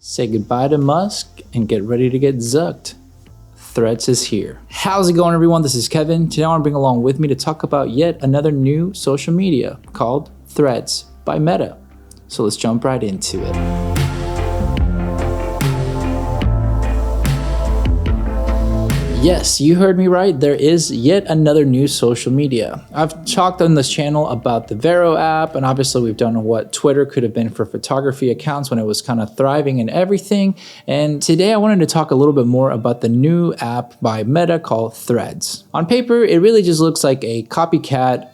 Say goodbye to Musk and get ready to get zucked. Threads is here. How's it going, everyone? This is Kevin. Today I want to bring along with me to talk about yet another new social media called Threads by Meta. So let's jump right into it. Yes, you heard me right. There is yet another new social media. I've talked on this channel about the Vero app, and obviously we've done what Twitter could have been for photography accounts when it was kind of thriving and everything. And today I wanted to talk a little bit more about the new app by Meta called Threads. On paper, it really just looks like a copycat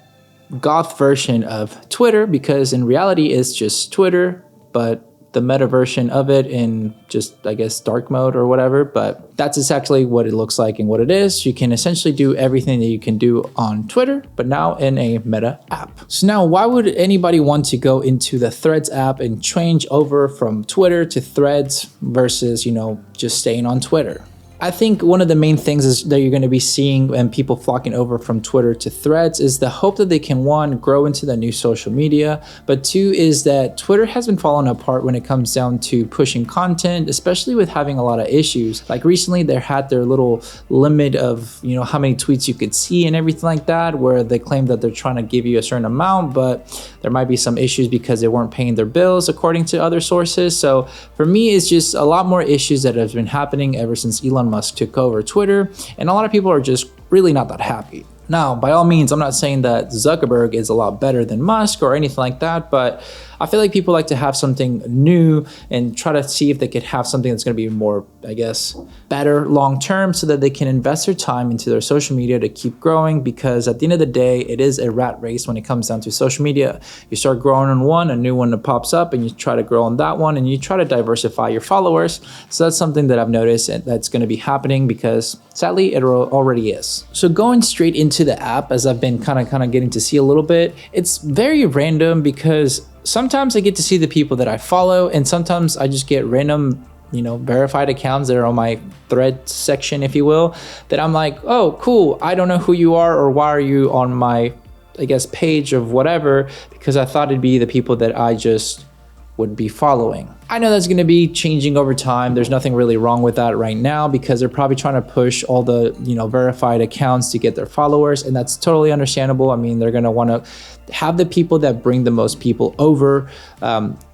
goth version of Twitter, because in reality it's just Twitter, but the meta version of it in just, I guess, dark mode or whatever. But that's exactly what it looks like and what it is. You can essentially do everything that you can do on Twitter, but now in a Meta app. So now, why would anybody want to go into the Threads app and change over from Twitter to Threads versus, just staying on Twitter? I think one of the main things is that you're going to be seeing and people flocking over from Twitter to Threads is the hope that they can, one, grow into the new social media, but two is that Twitter has been falling apart when it comes down to pushing content, especially with having a lot of issues. Like recently they had their little limit of, how many tweets you could see and everything like that, where they claim that they're trying to give you a certain amount, but there might be some issues because they weren't paying their bills according to other sources. So for me, it's just a lot more issues that have been happening ever since Elon Musk took over Twitter, and a lot of people are just really not that happy. Now, by all means, I'm not saying that Zuckerberg is a lot better than Musk or anything like that, but I feel like people like to have something new and try to see if they could have something that's going to be more, I guess, better long term, so that they can invest their time into their social media to keep growing, because at the end of the day, it is a rat race when it comes down to social media. You start growing on one, a new one that pops up, and you try to grow on that one, and you try to diversify your followers. So that's something that I've noticed and that's going to be happening, because sadly, it already is. So going straight into the app, as I've been kind of getting to see a little bit, it's very random, because sometimes I get to see the people that I follow, and sometimes I just get random, verified accounts that are on my thread section, if you will, that I'm like, oh, cool. I don't know who you are, or why are you on my, I guess, page of whatever, because I thought it'd be the people that I just would be following. I know that's going to be changing over time. There's nothing really wrong with that right now, because they're probably trying to push all the, verified accounts to get their followers, and that's totally understandable. I mean, they're going to want to have the people that bring the most people over,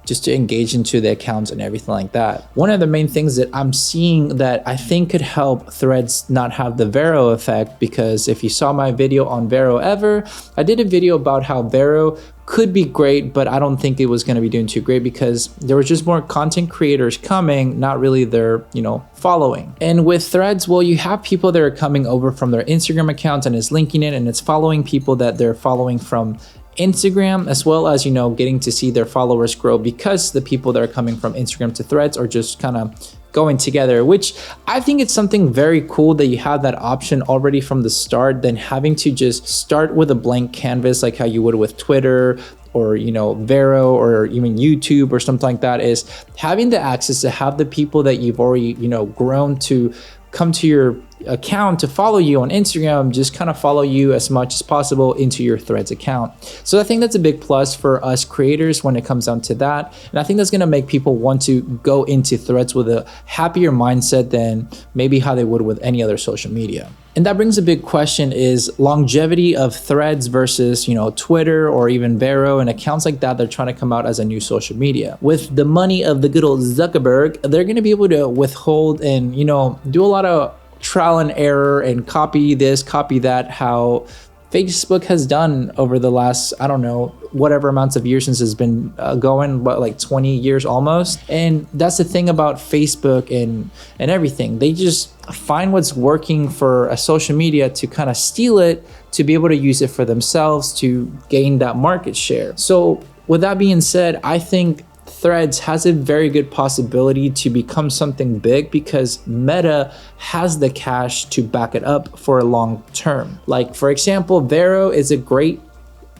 just to engage into the accounts and everything like that. One of the main things that I'm seeing that I think could help Threads not have the Vero effect, because if you saw my video on Vero ever, I did a video about how Vero could be great, but I don't think it was going to be doing too great, because there was just more content creators coming, not really their, following. And with Threads, well, you have people that are coming over from their Instagram accounts and is linking it, and it's following people that they're following from Instagram, as well as, getting to see their followers grow, because the people that are coming from Instagram to Threads are just kind of going together, which I think it's something very cool that you have that option already from the start, than having to just start with a blank canvas like how you would with Twitter or Vero or even YouTube or something like that. Is having the access to have the people that you've already grown to come to your account to follow you on Instagram, just kind of follow you as much as possible into your Threads account. So I think that's a big plus for us creators when it comes down to that. And I think that's going to make people want to go into Threads with a happier mindset than maybe how they would with any other social media. And that brings a big question, is longevity of Threads versus, Twitter or even Vero and accounts like that. They're trying to come out as a new social media. With the money of the good old Zuckerberg, they're going to be able to withhold and, do a lot of trial and error and copy this, copy that, how Facebook has done over the last, I don't know, whatever amounts of years since it's been going, but like 20 years almost. And that's the thing about Facebook and everything. They just find what's working for a social media to kind of steal it, to be able to use it for themselves to gain that market share. So with that being said, I think Threads has a very good possibility to become something big, because Meta has the cash to back it up for a long term. Like, for example, Vero is a great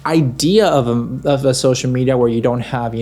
idea of a social media where you don't have,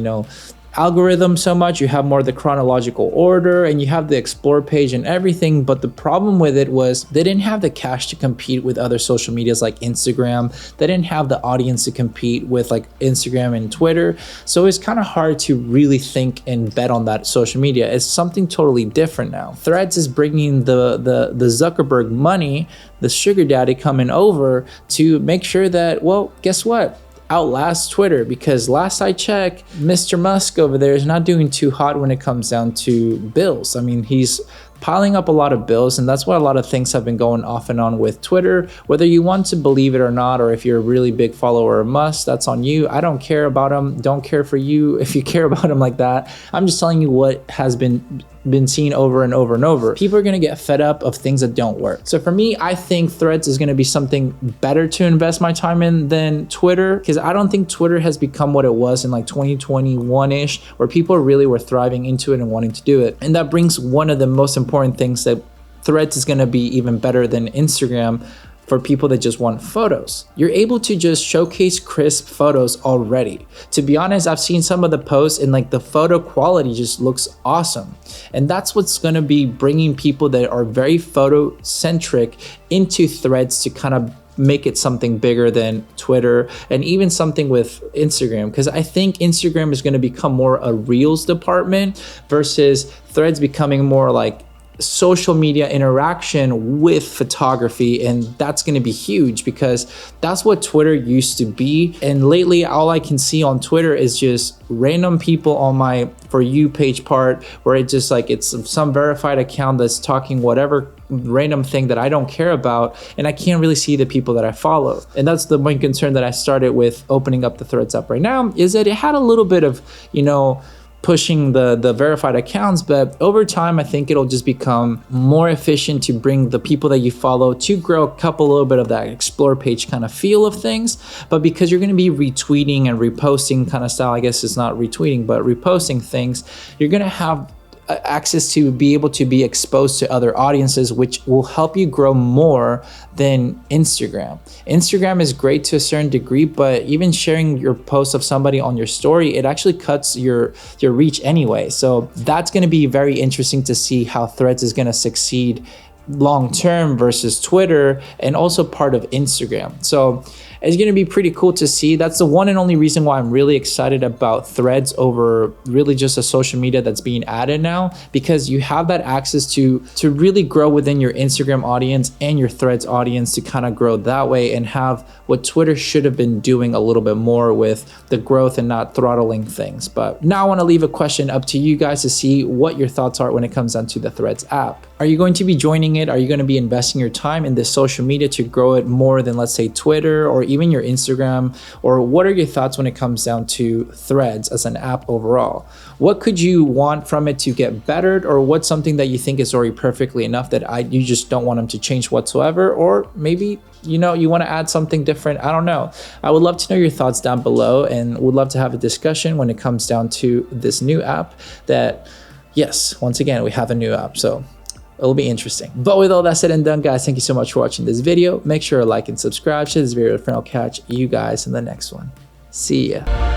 algorithm so much. You have more of the chronological order and you have the explore page and everything. But the problem with it was they didn't have the cash to compete with other social medias like Instagram. They didn't have the audience to compete with like Instagram and Twitter. So it's kind of hard to really think and bet on that social media. It's something totally different now. Threads is bringing the Zuckerberg money, the sugar daddy coming over to make sure that, well, guess what? Outlast Twitter, because last I checked, Mr. Musk over there is not doing too hot when it comes down to bills. I mean, he's piling up a lot of bills, and that's why a lot of things have been going off and on with Twitter. Whether you want to believe it or not, or if you're a really big follower of Musk, that's on you. I don't care about him. Don't care for you if you care about him like that. I'm just telling you what has been seen over and over and over. People are going to get fed up of things that don't work. So for me, I think Threads is going to be something better to invest my time in than Twitter, because I don't think Twitter has become what it was in like 2021-ish, where people really were thriving into it and wanting to do it. And that brings one of the most important things, that Threads is going to be even better than Instagram for people that just want photos. You're able to just showcase crisp photos already. To be honest, I've seen some of the posts and like the photo quality just looks awesome. And that's what's gonna be bringing people that are very photo centric into Threads to kind of make it something bigger than Twitter and even something with Instagram, because I think Instagram is gonna become more a Reels department versus Threads becoming more like social media interaction with photography. And that's going to be huge because that's what Twitter used to be. And lately, all I can see on Twitter is just random people on my For You page part, where it just like it's some verified account that's talking whatever random thing that I don't care about, and I can't really see the people that I follow. And that's the main concern that I started with opening up the Threads app right now, is that it had a little bit of, you know, pushing the verified accounts, but over time I think it'll just become more efficient to bring the people that you follow to grow a little bit of that explore page kind of feel of things. But because you're going to be retweeting and reposting kind of style, I guess it's not retweeting but reposting things, you're going to have access to be able to be exposed to other audiences, which will help you grow more than Instagram. Instagram is great to a certain degree, but even sharing your post of somebody on your story, it actually cuts your reach anyway. So that's going to be very interesting to see how Threads is going to succeed long term versus Twitter and also part of Instagram. So it's going to be pretty cool to see. That's the one and only reason why I'm really excited about Threads over really just a social media that's being added now, because you have that access to really grow within your Instagram audience and your Threads audience to kind of grow that way and have what Twitter should have been doing a little bit more with the growth and not throttling things. But now I want to leave a question up to you guys to see what your thoughts are when it comes down to the Threads app. Are you going to be joining it? Are you going to be investing your time in this social media to grow it more than, let's say, Twitter or even your Instagram? Or what are your thoughts when it comes down to Threads as an app overall? What could you want from it to get bettered, or what's something that you think is already perfectly enough that you just don't want them to change whatsoever? Or maybe, you know, you want to add something different. I don't know. I would love to know your thoughts down below, and would love to have a discussion when it comes down to this new app that, yes, once again, we have a new app. So it'll be interesting. But with all that said and done, guys, thank you so much for watching this video. Make sure to like and subscribe to this video, and I'll catch you guys in the next one. See ya.